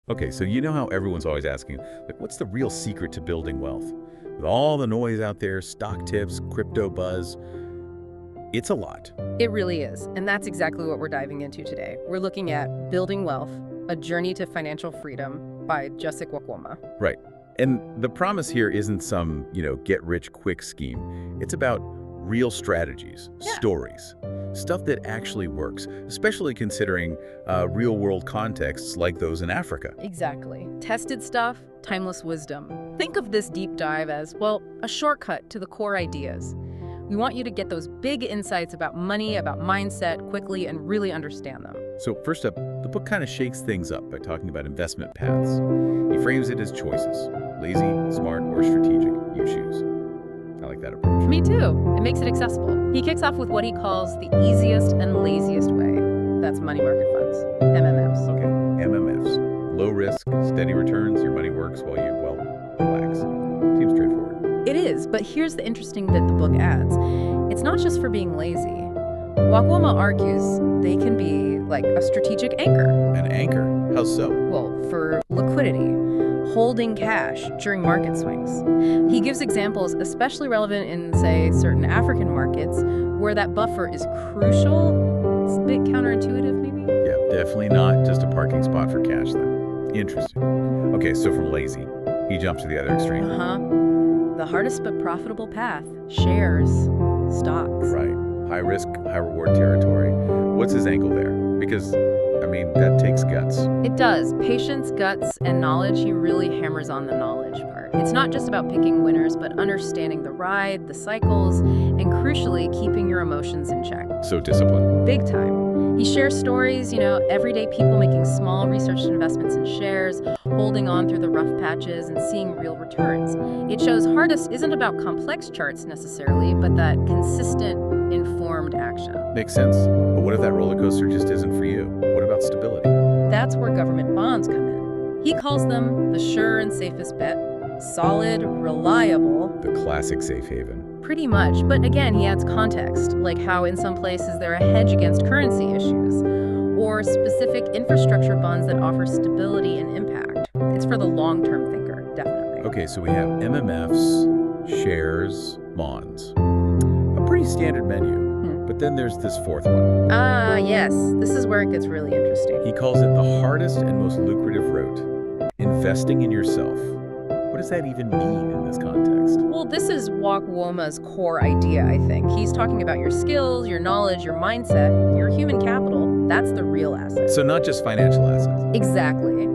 Okay, so you know how everyone's always asking, like, what's the real secret to building wealth? With all the noise out there, stock tips, crypto buzz, it's a lot. It really is, and that's exactly what we're diving into today. We're looking at Building Wealth, A Journey to Financial Freedom by Jessic Wakwoma. Right. And the promise here isn't some, get-rich-quick scheme. It's about real strategies, stories, stuff that actually works, especially considering real-world contexts like those in Africa. Exactly. Tested stuff, timeless wisdom. Think of this deep dive as, well, a shortcut to the core ideas. We want you to get those big insights about money, about mindset, quickly, and really understand them. So first up, the book kind of shakes things up by talking about investment paths. He frames it as choices. Lazy, smart, or strategic. You choose. I like that approach. Me too. It makes it accessible. He kicks off with what he calls the easiest and laziest way. That's money market funds, MMFs. Okay, MMFs. Low risk, steady returns, your money works while you, relax. Seems straightforward. It is, but here's the interesting bit the book adds. It's not just for being lazy. Wakwoma argues they can be like a strategic anchor. An anchor? How so? Well, for liquidity, holding cash during market swings. He gives examples especially relevant in, say, certain African markets where that buffer is crucial. It's a bit counterintuitive, maybe? Yeah, definitely not just a parking spot for cash, then. Interesting. Okay, so from lazy, he jumps to the other extreme. The hardest but profitable path, shares, stocks. Right. High risk, high reward territory. What's his angle there? Because, that takes guts. It does. Patience, guts, and knowledge. He really hammers on the knowledge part. It's not just about picking winners, but understanding the ride, the cycles, and crucially, keeping your emotions in check. So discipline. Big time. He shares stories, everyday people making small researched investments in shares, holding on through the rough patches, and seeing real returns. It shows hardest isn't about complex charts necessarily, but that consistent, informed action. Makes sense. But what if that roller coaster just isn't for you? What about stability? That's where government bonds come in. He calls them the sure and safest bet. Solid, reliable. The classic safe haven. Pretty much, but again, he adds context, like how in some places they're a hedge against currency issues, or specific infrastructure bonds that offer stability and impact. It's for the long-term thinker, definitely. Okay, so we have MMFs, shares, bonds. A pretty standard menu. But then there's this fourth one. Yes. This is where it gets really interesting. He calls it the hardest and most lucrative route. Investing in yourself. What does that even mean in this context? Well, this is Wakwoma's core idea, I think. He's talking about your skills, your knowledge, your mindset, your human capital. That's the real asset. So not just financial assets. Exactly.